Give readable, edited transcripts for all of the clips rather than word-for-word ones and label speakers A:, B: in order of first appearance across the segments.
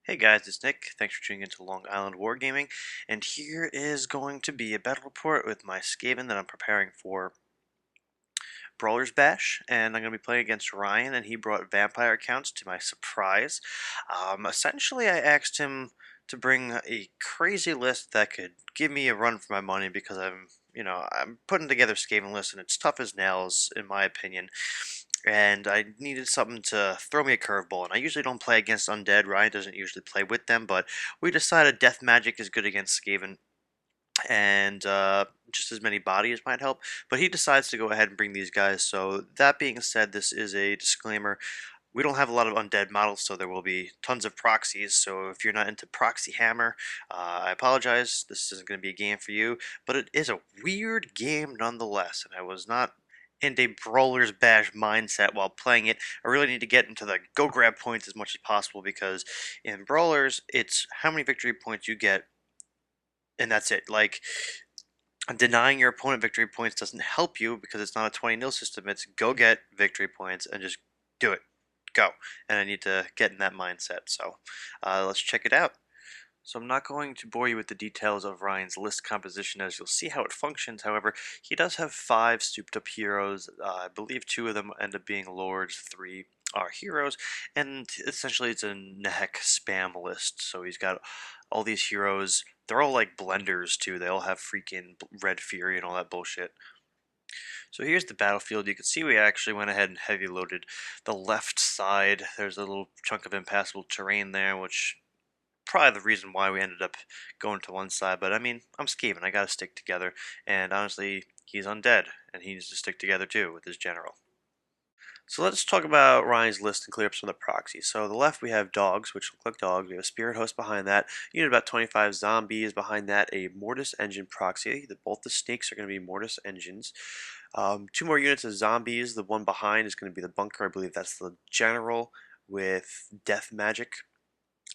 A: Hey guys, it's Nick. Thanks for tuning into Long Island Wargaming, and here is going to be a battle report with my Skaven that I'm preparing for Brawlers Bash, and I'm going to be playing against Ryan, and he brought vampire accounts to my surprise. Essentially, I asked him to bring a crazy list that could give me a run for my money because I'm putting together Skaven list, and it's tough as nails, in my opinion. And I needed something to throw me a curveball. And I usually don't play against undead. Ryan doesn't usually play with them, but we decided death magic is good against Skaven, and just as many bodies might help. But he decides to go ahead and bring these guys. So that being said, this is a disclaimer. We don't have a lot of undead models, so there will be tons of proxies. So if you're not into Proxy Hammer, I apologize. This isn't going to be a game for you, but it is a weird game nonetheless. And I was not in a Brawler's Bash mindset while playing it. I really need to get into the go grab points as much as possible because in Brawlers, it's how many victory points you get, and that's it. Like, denying your opponent victory points doesn't help you because it's not a 20-0 system. It's go get victory points and just do it. Go. And I need to get in that mindset. So let's check it out. So I'm not going to bore you with the details of Ryan's list composition as you'll see how it functions. However, he does have 5 souped up heroes. I believe 2 of them end up being lords, 3 are heroes, and essentially it's a Nehek spam list. So he's got all these heroes. They're all like blenders too. They all have freaking red fury and all that bullshit. So here's the battlefield. You can see we actually went ahead and heavy loaded the left side. There's a little chunk of impassable terrain there, which probably the reason why we ended up going to one side. But I mean, I'm Skaven. I gotta stick together. And honestly, he's undead, and he needs to stick together too with his general. So let's talk about Ryan's list and clear up some of the proxies. So on the left we have dogs, which look like dogs. We have a spirit host behind that. You need about 25 zombies behind that. A mortis engine proxy. Both the snakes are going to be mortis engines. 2 more units of zombies. The one behind is going to be the bunker. I believe that's the general with death magic,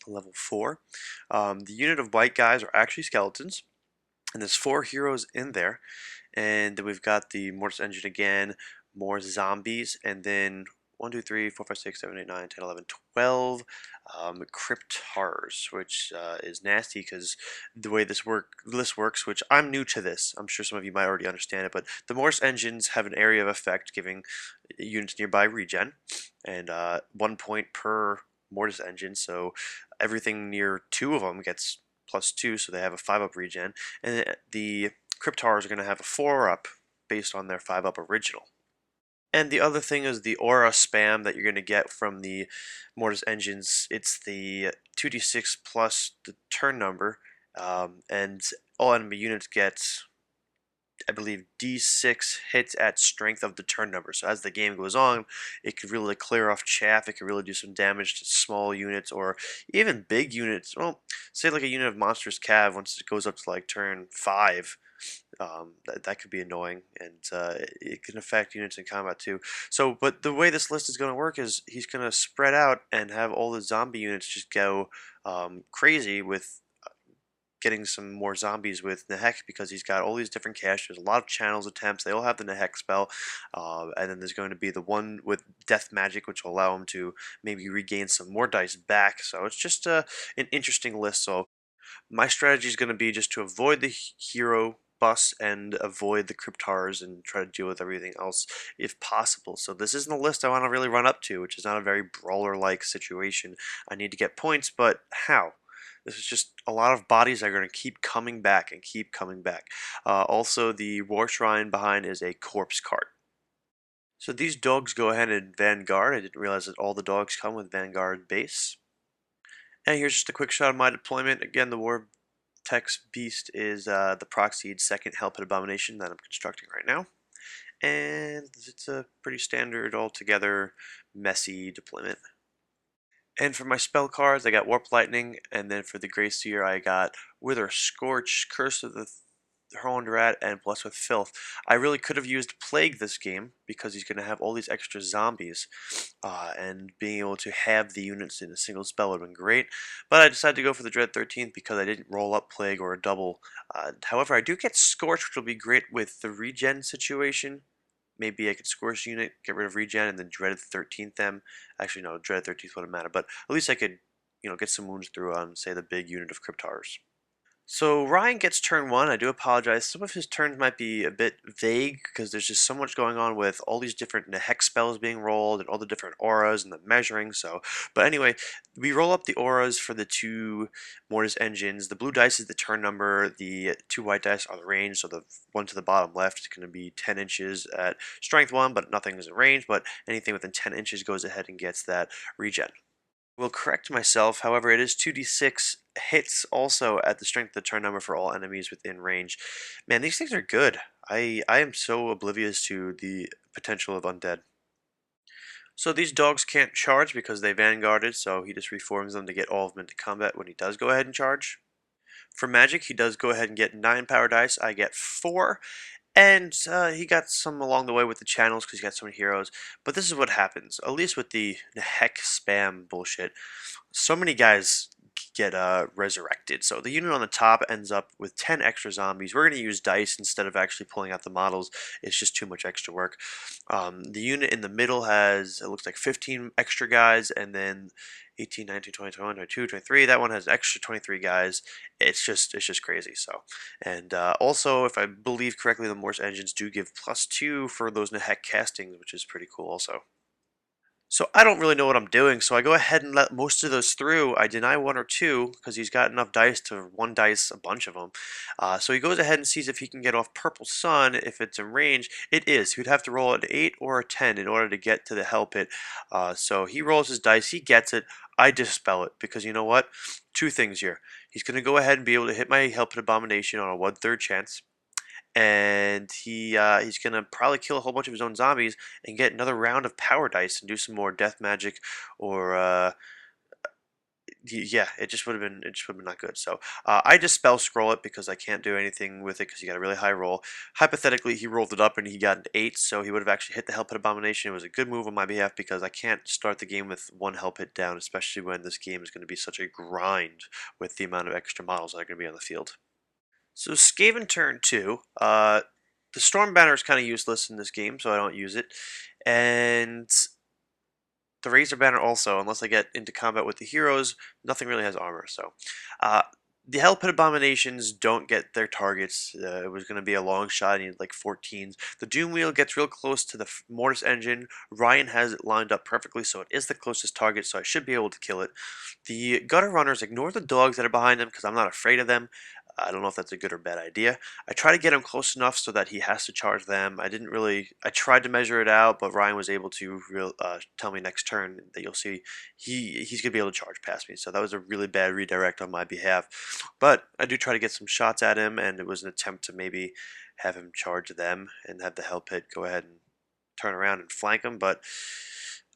A: level 4. The unit of white guys are actually skeletons. And there's 4 heroes in there. And then we've got the Mortis Engine again, more zombies, and then 1, 2, 3, 4, 5, 6, 7, 8, 9, 10, 11, 12 Cryptars, which is nasty because the way this works, which I'm new to this, I'm sure some of you might already understand it, but the Mortis engines have an area of effect giving units nearby regen, and 1 point per Mortis engine, so everything near 2 of them gets +2, so they have a 5-up regen, and the Cryptars are going to have a 4-up based on their 5-up original. And the other thing is the aura spam that you're going to get from the Mortis engines. It's the 2d6 plus the turn number, and all enemy units get, I believe, d6 hits at strength of the turn number. So as the game goes on, it could really clear off chaff. It could really do some damage to small units or even big units. Well, say like a unit of Monsters Cav, once it goes up to like turn 5, that could be annoying, and it can affect units in combat too. So, but the way this list is going to work is he's going to spread out and have all the zombie units just go crazy with getting some more zombies with Nehek because he's got all these different caches. There's a lot of channels attempts. They all have the Nehek spell, and then there's going to be the one with death magic, which will allow him to maybe regain some more dice back. So it's just an interesting list. So my strategy is going to be just to avoid the hero bus and avoid the Cryptars and try to deal with everything else if possible. So this isn't a list I want to really run up to, which is not a very brawler-like situation. I need to get points, but how? This is just a lot of bodies that are going to keep coming back and keep coming back. Also, the War Shrine behind is a corpse cart. So these dogs go ahead and Vanguard. I didn't realize that all the dogs come with Vanguard base. And here's just a quick shot of my deployment. Again, the Vortex Beast is the proxied second Hellpit Abomination that I'm constructing right now. And it's a pretty standard, altogether messy deployment. And for my spell cards, I got Warp Lightning, and then for the Grey Seer, I got Wither, Scorch, Curse of the Horned Rat, and Blessed with Filth. I really could have used Plague this game because he's going to have all these extra zombies, and being able to have the units in a single spell would have been great. But I decided to go for the Dread 13th because I didn't roll up Plague or a double. However, I do get Scorch, which will be great with the regen situation. Maybe I could Scorch unit, get rid of regen, and then Dread 13th them. Actually, no, Dread 13th wouldn't matter, but at least I could get some wounds through on, say, the big unit of Cryptars. So Ryan gets turn one. I do apologize. Some of his turns might be a bit vague because there's just so much going on with all these different Nehek spells being rolled and all the different auras and the measuring. So, but anyway, we roll up the auras for the two Mortis engines. The blue dice is the turn number. The two white dice are the range. So the one to the bottom left is going to be 10 inches at strength 1, but nothing is in range. But anything within 10 inches goes ahead and gets that regen. Will correct myself, however, it is 2d6 hits also at the strength of the turn number for all enemies within range. Man, these things are good. I am so oblivious to the potential of undead. So these dogs can't charge because they vanguarded, so he just reforms them to get all of them into combat when he does go ahead and charge. For magic, he does go ahead and get 9 power dice. I get 4. And he got some along the way with the channels because he got so many heroes. But this is what happens, at least with the heck spam bullshit. So many guys get resurrected. So the unit on the top ends up with 10 extra zombies. We're going to use dice instead of actually pulling out the models. It's just too much extra work. The unit in the middle has, it looks like 15 extra guys, and then 18, 19, 20, 21, 22, 23. That one has an extra 23 guys. It's just crazy. So, and also, if I believe correctly, the Morse engines do give +2 for those Nehek castings, which is pretty cool also. So I don't really know what I'm doing, so I go ahead and let most of those through. I deny 1 or 2 because he's got enough dice to one dice a bunch of them. So he goes ahead and sees if he can get off Purple Sun if it's in range. It is. He'd have to roll an 8 or a 10 in order to get to the Hell Pit. So he rolls his dice. He gets it. I dispel it because you know what? Two things here. He's going to go ahead and be able to hit my Hell Pit Abomination on a 1/3 chance, and he's gonna probably kill a whole bunch of his own zombies and get another round of power dice and do some more death magic, or yeah, it just would have been not good. So I just spell scroll it because I can't do anything with it because he got a really high roll. Hypothetically, he rolled it up and he got an 8, so he would have actually hit the Hell Pit Abomination. It was a good move on my behalf because I can't start the game with one Hell Pit down, especially when this game is going to be such a grind with the amount of extra models that are going to be on the field. So Skaven turn 2. The Storm Banner is kind of useless in this game, so I don't use it. And the Razor Banner also, unless I get into combat with the heroes, nothing really has armor. So the Hell Pit Abominations don't get their targets. It was going to be a long shot. I needed like 14s. The Doom Wheel gets real close to the Mortis engine. Ryan has it lined up perfectly, so it is the closest target, so I should be able to kill it. The Gutter Runners ignore the dogs that are behind them because I'm not afraid of them. I don't know if that's a good or bad idea. I try to get him close enough so that he has to charge them. I tried to measure it out, but Ryan was able to tell me next turn that you'll see he's going to be able to charge past me. So that was a really bad redirect on my behalf. But I do try to get some shots at him, and it was an attempt to maybe have him charge them and have the Hell Pit go ahead and turn around and flank him, but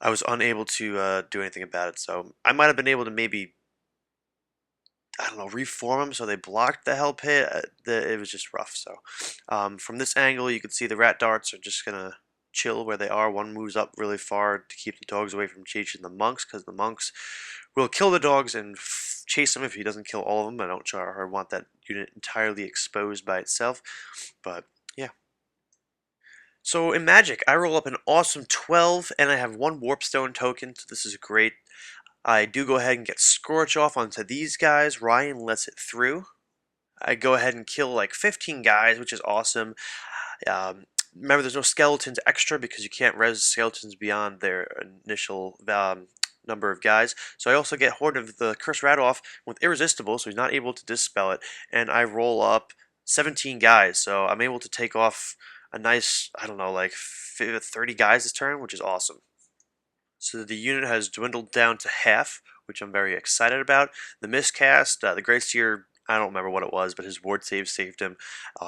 A: I was unable to do anything about it. So I might have been able to maybe, I don't know, reform them so they blocked the Hell Pit. It was just rough. So from this angle, you can see the rat darts are just going to chill where they are. One moves up really far to keep the dogs away from chasing the monks, because the monks will kill the dogs and chase them if he doesn't kill all of them. I don't want that unit entirely exposed by itself, but yeah. So in Magic, I roll up an awesome 12, and I have 1 Warpstone token, so this is great. I do go ahead and get Scorch off onto these guys. Ryan lets it through. I go ahead and kill like 15 guys, which is awesome. Remember, there's no skeletons extra because you can't res skeletons beyond their initial number of guys. So I also get Horde of the Curse Rat off with Irresistible, so he's not able to dispel it. And I roll up 17 guys, so I'm able to take off a nice, I don't know, like 30 guys this turn, which is awesome. So the unit has dwindled down to half, which I'm very excited about. The miscast, the Great Seer, I don't remember what it was, but his ward save saved him.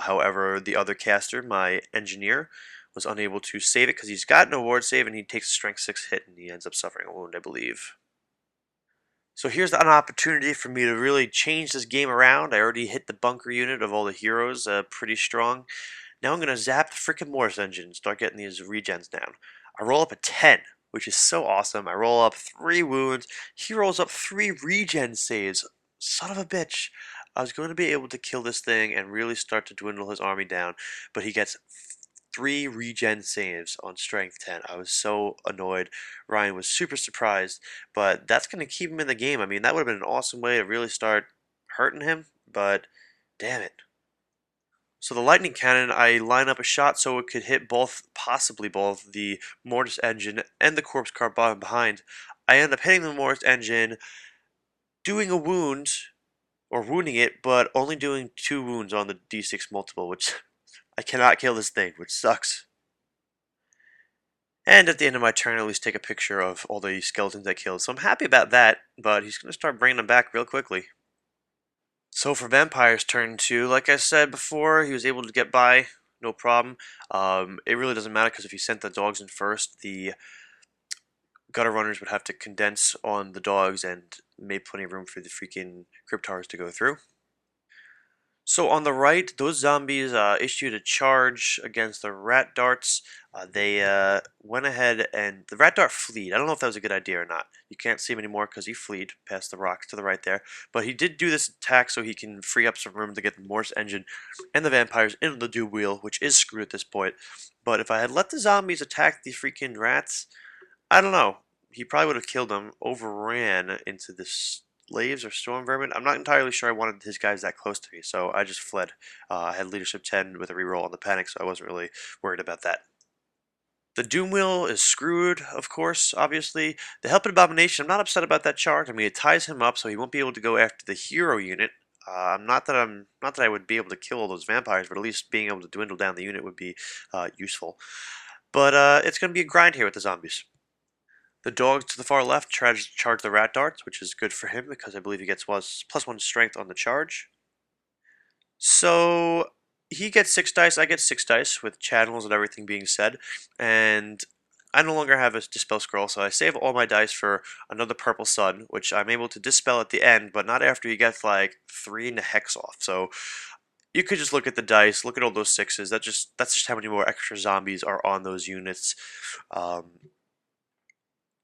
A: However, the other caster, my engineer, was unable to save it because he's got no ward save, and he takes a strength 6 hit, and he ends up suffering a wound, I believe. So here's an opportunity for me to really change this game around. I already hit the bunker unit of all the heroes pretty strong. Now I'm going to zap the freaking Morse engine and start getting these regens down. I roll up a 10, which is so awesome. I roll up 3 wounds. He rolls up 3 regen saves. Son of a bitch. I was going to be able to kill this thing and really start to dwindle his army down, but he gets 3 regen saves on strength 10. I was so annoyed. Ryan was super surprised, but that's going to keep him in the game. I mean, that would have been an awesome way to really start hurting him, but damn it. So the lightning cannon, I line up a shot so it could hit both, possibly both, the mortis engine and the corpse car behind. I end up hitting the mortis engine, doing a wound, or wounding it, but only doing 2 wounds on the d6 multiple, which I cannot kill this thing, which sucks. And at the end of my turn, I at least take a picture of all the skeletons I killed. So I'm happy about that, but he's going to start bringing them back real quickly. So for Vampire's turn 2, like I said before, he was able to get by, no problem. It really doesn't matter because if he sent the dogs in first, the gutter runners would have to condense on the dogs and made plenty of room for the freaking Cryptars to go through. So on the right, those zombies issued a charge against the rat darts. They went ahead and the rat dart fleed. I don't know if that was a good idea or not. You can't see him anymore because he fleed past the rocks to the right there. But he did do this attack so he can free up some room to get the Morse engine and the vampires into the Doom Wheel, which is screwed at this point. But if I had let the zombies attack the freaking rats, I don't know. He probably would have killed them, overran into this slaves or storm vermin. I'm not entirely sure I wanted his guys that close to me, so I just fled. I had leadership 10 with a reroll on the panic, so I wasn't really worried about that. The Doom Wheel is screwed, of course, obviously. The Helping Abomination, I'm not upset about that charge. I mean, it ties him up so he won't be able to go after the hero unit. Not that I would be able to kill all those vampires, but at least being able to dwindle down the unit would be useful. But it's going to be a grind here with the zombies. The dogs to the far left charge the rat darts, which is good for him because I believe he gets +1 strength on the charge. So he gets 6 dice, I get 6 dice with channels and everything being said, and I no longer have a dispel scroll, so I save all my dice for another purple sun, which I'm able to dispel at the end, but not after he gets like 3 Neheks off. So you could just look at the dice, look at all those 6s. That's just how many more extra zombies are on those units.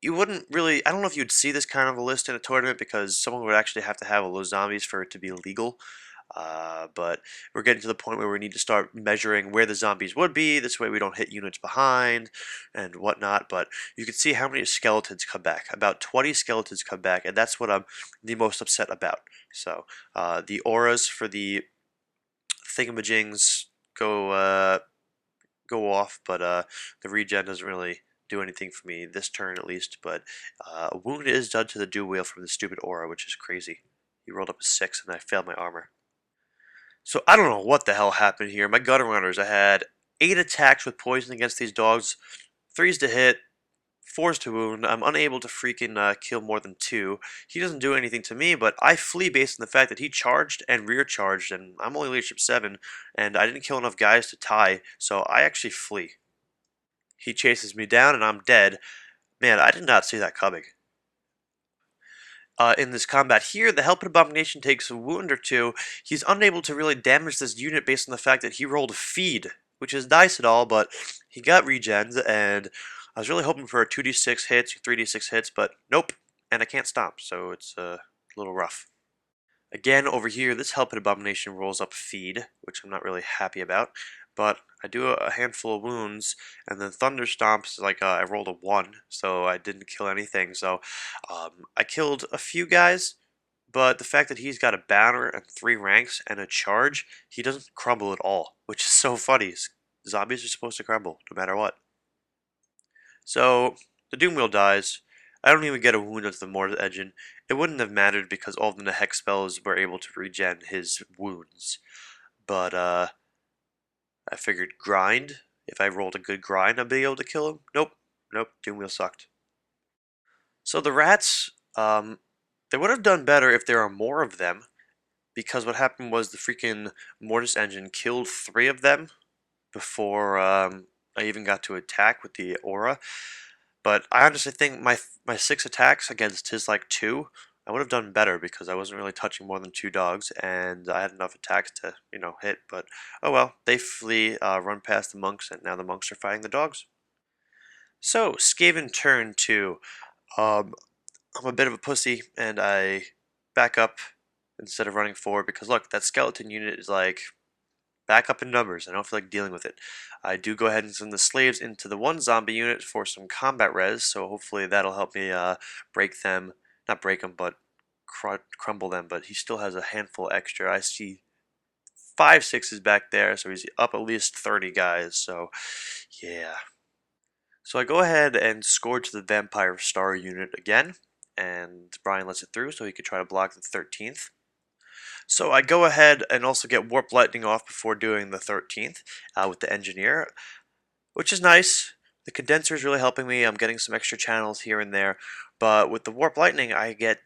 A: You wouldn't really, I don't know if you'd see this kind of a list in a tournament because someone would actually have to have all those zombies for it to be legal. But we're getting to the point where we need to start measuring where the zombies would be. This way we don't hit units behind and whatnot. But you can see how many skeletons come back. About 20 skeletons come back, and that's what I'm the most upset about. So the auras for the thingamajings go off, but the regen doesn't really do anything for me this turn at least. But a wound is done to the Dew Wheel from the stupid aura, which is crazy. He rolled up a 6 and I failed my armor. So I don't know what the hell happened here. My gutter runners, I had 8 attacks with poison against these dogs, 3s to hit, 4s to wound. I'm unable to freaking kill more than 2. He doesn't do anything to me, but I flee based on the fact that he charged and rear charged, and I'm only leadership 7, and I didn't kill enough guys to tie, so I actually flee. He chases me down, and I'm dead. Man, I did not see that coming. In this combat here, the Helping Abomination takes a wound or 2. He's unable to really damage this unit based on the fact that he rolled a feed, which is nice and all, but he got regens, and I was really hoping for a 2d6 hits or 3d6 hits, but nope, and I can't stomp, so it's a little rough. Again, over here, this Helping Abomination rolls up feed, which I'm not really happy about, but I do a handful of wounds, and then Thunder Stomps, like I rolled a 1, so I didn't kill anything, so I killed a few guys, but the fact that he's got a banner and 3 ranks and a charge, he doesn't crumble at all, which is so funny. Zombies are supposed to crumble, no matter what. So, the Doom Wheel dies. I don't even get a wound onto the Mortar Engine. It wouldn't have mattered because all of the Nehek spells were able to regen his wounds. But, I figured grind. If I rolled a good grind, I'd be able to kill him. Nope. Nope. Doom Wheel sucked. So the rats, they would have done better if there are more of them. Because what happened was the freaking Mortis Engine killed 3 of them before I even got to attack with the aura. But I honestly think my 6 attacks against his like 2, I would have done better because I wasn't really touching more than 2 dogs, and I had enough attacks to, hit. But oh well, they flee, run past the monks, and now the monks are fighting the dogs. So Skaven turn 2. I'm a bit of a pussy, and I back up instead of running forward because look, that skeleton unit is like back up in numbers. I don't feel like dealing with it. I do go ahead and send the slaves into the one zombie unit for some combat res, so hopefully that'll help me break them. Not break them, but crumble them. But he still has a handful extra. I see 5 6s back there, so he's up at least 30 guys. So yeah. So I go ahead and score to the Vampire Star unit again, and Brian lets it through so he could try to block the 13th. So I go ahead and also get Warp Lightning off before doing the 13th with the Engineer, which is nice. The condenser is really helping me. I'm getting some extra channels here and there, but with the Warp Lightning, I get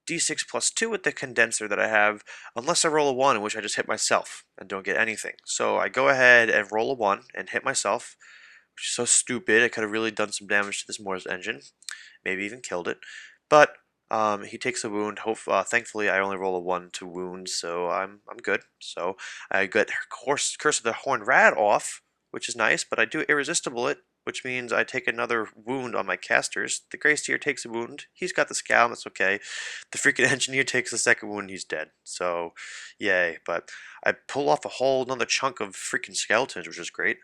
A: D6 plus 2 with the condenser that I have, unless I roll a 1, in which I just hit myself and don't get anything. So I go ahead and roll a 1 and hit myself, which is so stupid. I could have really done some damage to this Morse engine, maybe even killed it. But he takes a wound. Thankfully, I only roll a 1 to wound, so I'm good. So I get Curse of the Horned Rat off, which is nice, but I do Irresistible it, which means I take another wound on my casters. The Grey Steer takes a wound. He's got the Scowl, that's okay. The freaking Engineer takes the second wound, he's dead. So, yay. But I pull off a whole another chunk of freaking skeletons, which is great.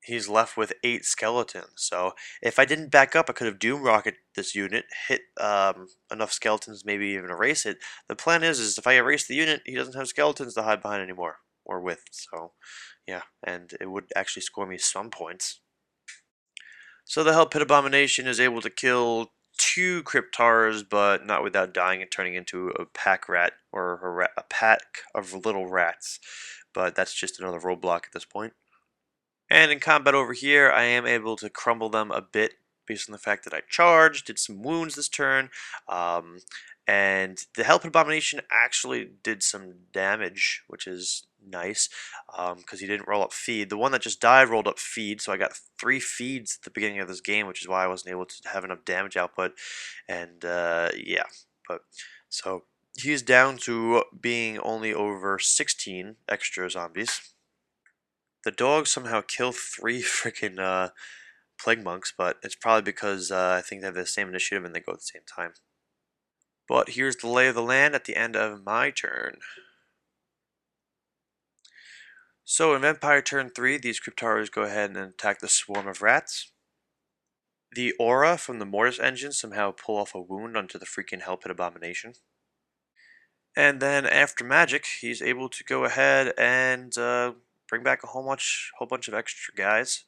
A: He's left with 8 skeletons. So if I didn't back up, I could have Doom Rocket this unit, hit enough skeletons, maybe even erase it. The plan is if I erase the unit, he doesn't have skeletons to hide behind anymore, or with. So yeah, and it would actually score me some points. So the Hell Pit Abomination is able to kill 2 Cryptars, but not without dying and turning into a pack rat, or a pack of little rats. But that's just another roadblock at this point. And in combat over here, I am able to crumble them a bit based on the fact that I charged, did some wounds this turn, um, and the Hell Pit Abomination actually did some damage, which is nice, because he didn't roll up feed. The one that just died rolled up feed, so I got 3 feeds at the beginning of this game, which is why I wasn't able to have enough damage output, and yeah, but so he's down to being only over 16 extra zombies. The dogs somehow kill 3 freaking plague monks, but it's probably because I think they have the same initiative and they go at the same time. But here's the lay of the land at the end of my turn. So in Vampire turn 3, these Cryptaros go ahead and attack the swarm of rats. The aura from the Mortis engine somehow pull off a wound onto the freaking Hell Pit Abomination. And then after magic, he's able to go ahead and bring back a whole bunch of extra guys.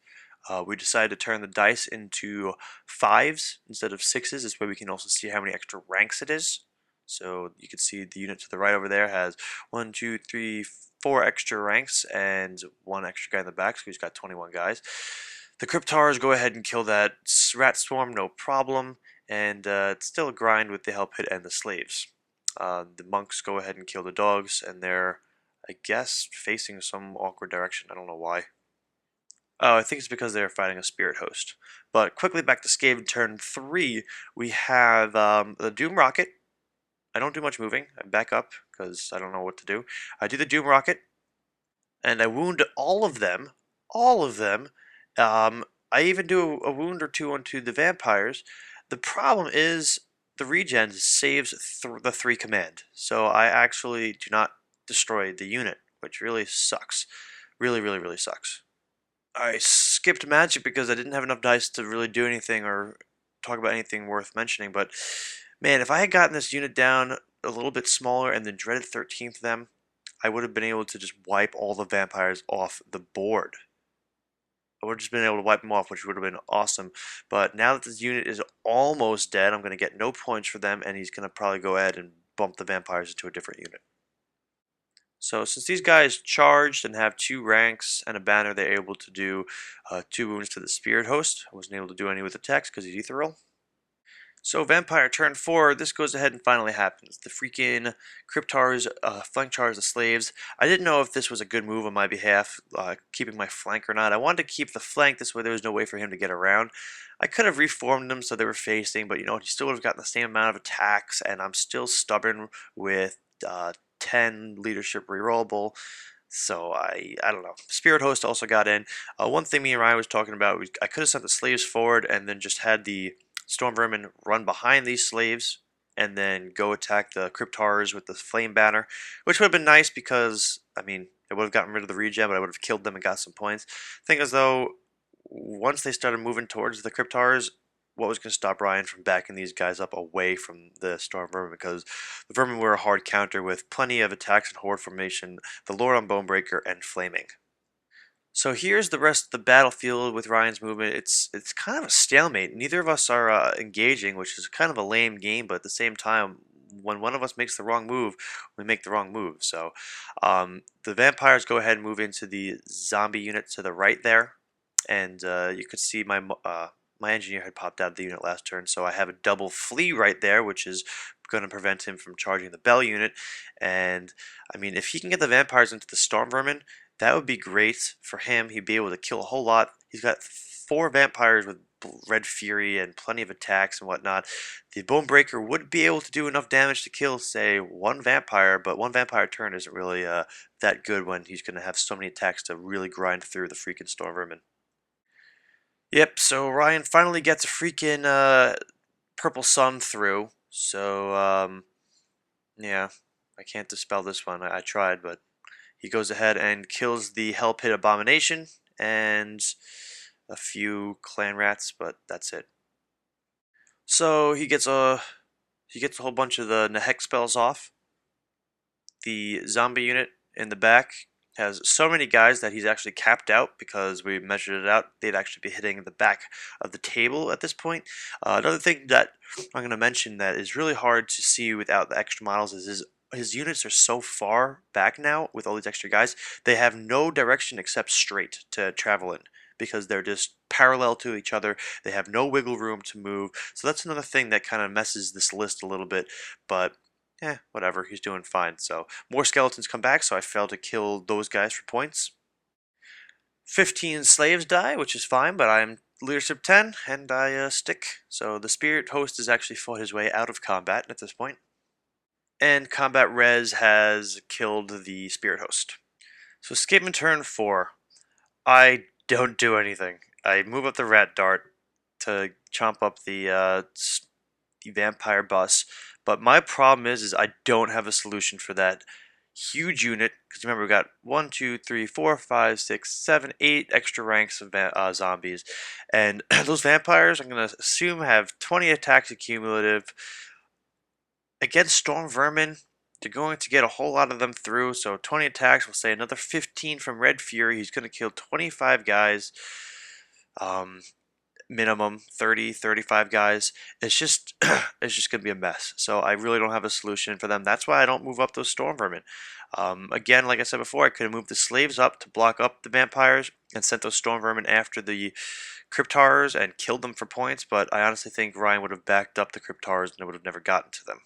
A: We decided to turn the dice into 5s instead of 6s. This way we can also see how many extra ranks it is. So you can see the unit to the right over there has 1, 2, 3, 4 extra ranks and 1 extra guy in the back, so he's got 21 guys. The Cryptars go ahead and kill that rat swarm, no problem, and it's still a grind with the Hell Pit and the slaves. The monks go ahead and kill the dogs, and they're, I guess, facing some awkward direction. I don't know why. Oh, I think it's because they're fighting a spirit host. But quickly back to Skaven turn 3, we have the Doom Rocket. I don't do much moving. I back up because I don't know what to do. I do the Doom Rocket, and I wound all of them. All of them. I even do a wound or 2 onto the vampires. The problem is the regen saves the 3 command, so I actually do not destroy the unit, which really sucks. Really, really, really sucks. I skipped magic because I didn't have enough dice to really do anything or talk about anything worth mentioning, but man, if I had gotten this unit down a little bit smaller and then dreaded 13th them, I would have been able to just wipe all the vampires off the board. I would have just been able to wipe them off, which would have been awesome. But now that this unit is almost dead, I'm going to get no points for them, and he's going to probably go ahead and bump the vampires into a different unit. So since these guys charged and have 2 ranks and a banner, they're able to do 2 wounds to the spirit host. I wasn't able to do any with attacks because he's ethereal. So Vampire turn 4, this goes ahead and finally happens. The freaking Cryptars flank charge the slaves. I didn't know if this was a good move on my behalf, keeping my flank or not. I wanted to keep the flank, this way there was no way for him to get around. I could have reformed them so they were facing, but you know, he still would have gotten the same amount of attacks, and I'm still stubborn with 10 leadership rerollable. So I don't know. Spirit Host also got in. One thing me and Ryan was talking about, I could have sent the slaves forward and then just had the Storm Vermin run behind these slaves and then go attack the Cryptars with the Flame Banner, which would have been nice because, I mean, They would have gotten rid of the regen, but I would have killed them and got some points. Thing is, though, once they started moving towards the Cryptars, what was going to stop Ryan from backing these guys up away from the Storm Vermin? Because the Vermin were a hard counter with plenty of attacks and horde formation, the Lord on Bonebreaker, and Flaming. So here's the rest of the battlefield with Ryan's movement. It's kind of a stalemate. Neither of us are engaging, which is kind of a lame game, but at the same time, when one of us makes the wrong move, we make the wrong move. So the vampires go ahead and move into the zombie unit to the right there, and you could see my engineer had popped out of the unit last turn, so I have a double flea right there, which is going to prevent him from charging the bell unit. And I mean, if he can get the vampires into the storm vermin, that would be great for him. He'd be able to kill a whole lot. He's got 4 vampires with red fury and plenty of attacks and whatnot. The Bonebreaker would be able to do enough damage to kill, say, 1 vampire, but 1 vampire turn isn't really that good when he's going to have so many attacks to really grind through the freaking storm vermin. Yep, so Ryan finally gets a freaking purple sun through. So, yeah, I can't dispel this one. I tried, but he goes ahead and kills the Hell Pit Abomination and a few clan rats, but that's it. So he gets a whole bunch of the Nehek spells off. The zombie unit in the back has so many guys that he's actually capped out because we measured it out. They'd actually be hitting the back of the table at this point. Another thing that I'm going to mention that is really hard to see without the extra models is his units are so far back now with all these extra guys. They have no direction except straight to travel in because they're just parallel to each other. They have no wiggle room to move. So that's another thing that kind of messes this list a little bit. But whatever, he's doing fine. So more skeletons come back, so I failed to kill those guys for points. 15 slaves die, which is fine, but I'm leadership 10, and I stick. So the spirit host has actually fought his way out of combat at this point. And combat res has killed the spirit host. So escapement turn 4. I don't do anything. I move up the rat dart to chomp up the vampire bus. But my problem is I don't have a solution for that huge unit. Because remember, we got 1, 2, 3, 4, 5, 6, 7, 8 extra ranks of zombies. And those vampires, I'm going to assume, have 20 attacks accumulative. Against Storm Vermin, they're going to get a whole lot of them through. So 20 attacks, we'll say another 15 from Red Fury. He's going to kill 25 guys. Minimum 30, 35 guys. It's just it's just gonna be a mess. So I really don't have a solution for them. That's why I don't move up those storm vermin. Again, like I said before, I could have moved the slaves up to block up the vampires and sent those storm vermin after the cryptars and killed them for points, but I honestly think Ryan would have backed up the cryptars and it would have never gotten to them.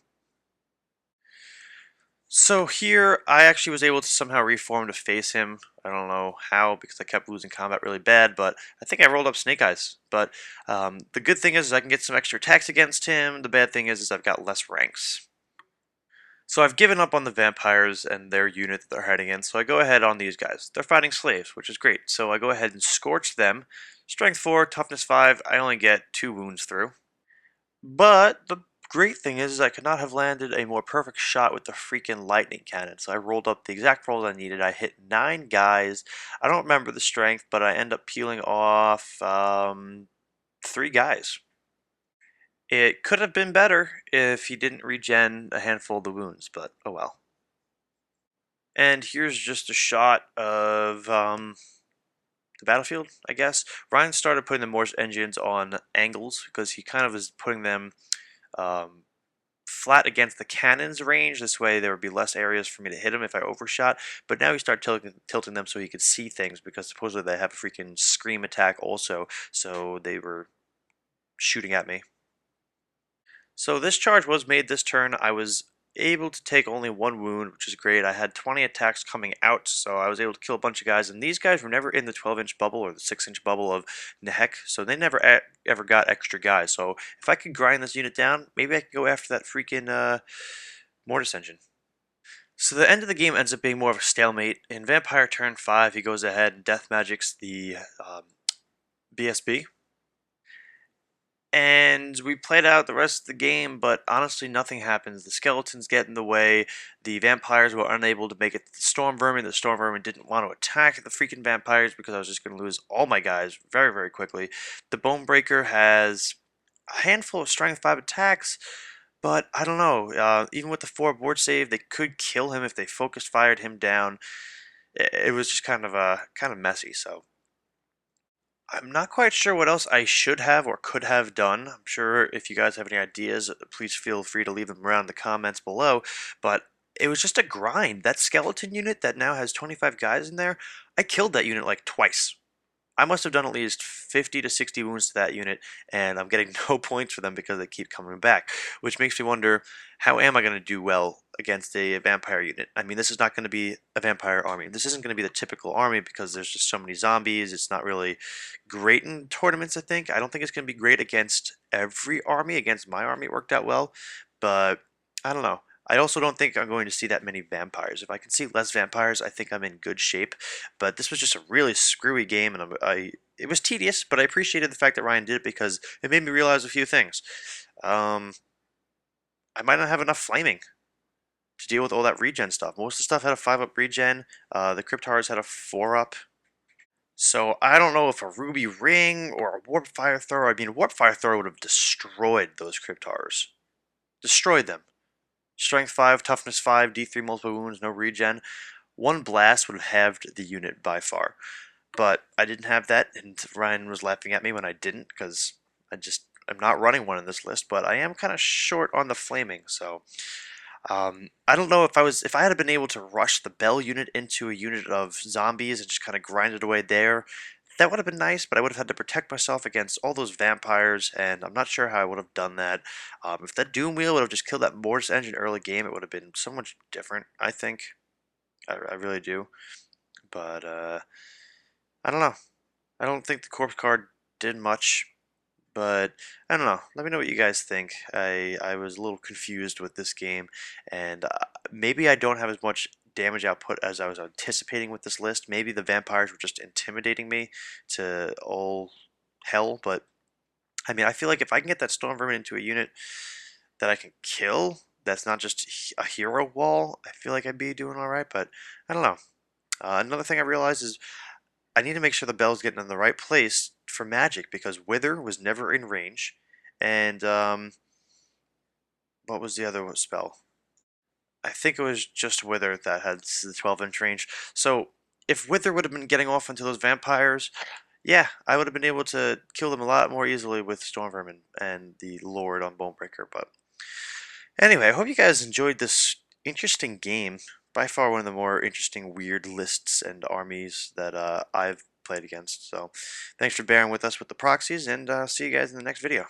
A: So here, I actually was able to somehow reform to face him. I don't know how, because I kept losing combat really bad, but I think I rolled up Snake Eyes. But the good thing is I can get some extra attacks against him. The bad thing is I've got less ranks. So I've given up on the vampires and their unit that they're hiding in, so I go ahead on these guys. They're fighting slaves, which is great. So I go ahead and scorch them. Strength 4, toughness 5, I only get 2 wounds through. But the great thing is I could not have landed a more perfect shot with the freaking lightning cannon. So I rolled up the exact rolls I needed. I hit 9 guys. I don't remember the strength, but I end up peeling off 3 guys. It could have been better if he didn't regen a handful of the wounds, but oh well. And here's just a shot of the battlefield, I guess. Ryan started putting the Morse engines on angles because he kind of was putting them flat against the cannon's range. This way there would be less areas for me to hit him if I overshot. But now he started tilting them so he could see things because supposedly they have a freaking scream attack also. So they were shooting at me. So this charge was made this turn. I was able to take only 1 wound, which is great. I had 20 attacks coming out, so I was able to kill a bunch of guys. And these guys were never in the 12-inch bubble or the 6-inch bubble of Nehek, so they never ever got extra guys. So if I could grind this unit down, maybe I could go after that freaking Mortis engine. So the end of the game ends up being more of a stalemate. In Vampire turn 5, he goes ahead and death magics the BSB. and we played out the rest of the game, but honestly, nothing happens. The skeletons get in the way. The vampires were unable to make it to the storm vermin. The storm vermin didn't want to attack the freaking vampires because I was just going to lose all my guys very, very quickly. The bone breaker has a handful of strength 5 attacks, but I don't know. Even with the 4 board save, they could kill him if they focus fired him down. It was just kind of messy. So I'm not quite sure what else I should have or could have done. I'm sure if you guys have any ideas, please feel free to leave them around in the comments below. But it was just a grind. That skeleton unit that now has 25 guys in there, I killed that unit like twice. I must have done at least 50 to 60 wounds to that unit, and I'm getting no points for them because they keep coming back, which makes me wonder, how am I going to do well against a vampire unit? I mean, this is not going to be a vampire army. This isn't going to be the typical army because there's just so many zombies. It's not really great in tournaments, I think. I don't think it's going to be great against every army. Against my army, it worked out well, but I don't know. I also don't think I'm going to see that many vampires. If I can see less vampires, I think I'm in good shape. But this was just a really screwy game, and it was tedious, but I appreciated the fact that Ryan did it because it made me realize a few things. I might not have enough flaming to deal with all that regen stuff. Most of the stuff had a 5-up regen. The Cryptars had a 4-up. So I don't know if a Ruby Ring or a Warp Fire Thrower. I mean, Warp Fire Thrower would have destroyed those Cryptars. Destroyed them. Strength 5, Toughness 5, D3 multiple wounds, no regen. One blast would have halved the unit by far. But I didn't have that, and Ryan was laughing at me when I didn't, because I'm not running one in this list, but I am kind of short on the flaming, so I don't know if I had been able to rush the Bell unit into a unit of zombies and just kind of grind it away there. That would have been nice, but I would have had to protect myself against all those vampires, and I'm not sure how I would have done that. If that Doom Wheel would have just killed that Mortis engine early game, it would have been so much different, I think. I really do. But, I don't know. I don't think the Corpse card did much, but I don't know. Let me know what you guys think. I was a little confused with this game, and maybe I don't have as much damage output as I was anticipating with this list. Maybe the vampires were just intimidating me to all hell, but I mean, I feel like if I can get that Storm Vermin into a unit that I can kill, that's not just a hero wall, I feel like I'd be doing alright, but I don't know. Another thing I realized is I need to make sure the bell's getting in the right place for magic because Wither was never in range, and what was the other spell? I think it was just Wither that had the 12-inch range. So if Wither would have been getting off into those vampires, yeah, I would have been able to kill them a lot more easily with Storm Vermin and the Lord on Bonebreaker. But anyway, I hope you guys enjoyed this interesting game. By far one of the more interesting weird lists and armies that I've played against. So thanks for bearing with us with the proxies, and see you guys in the next video.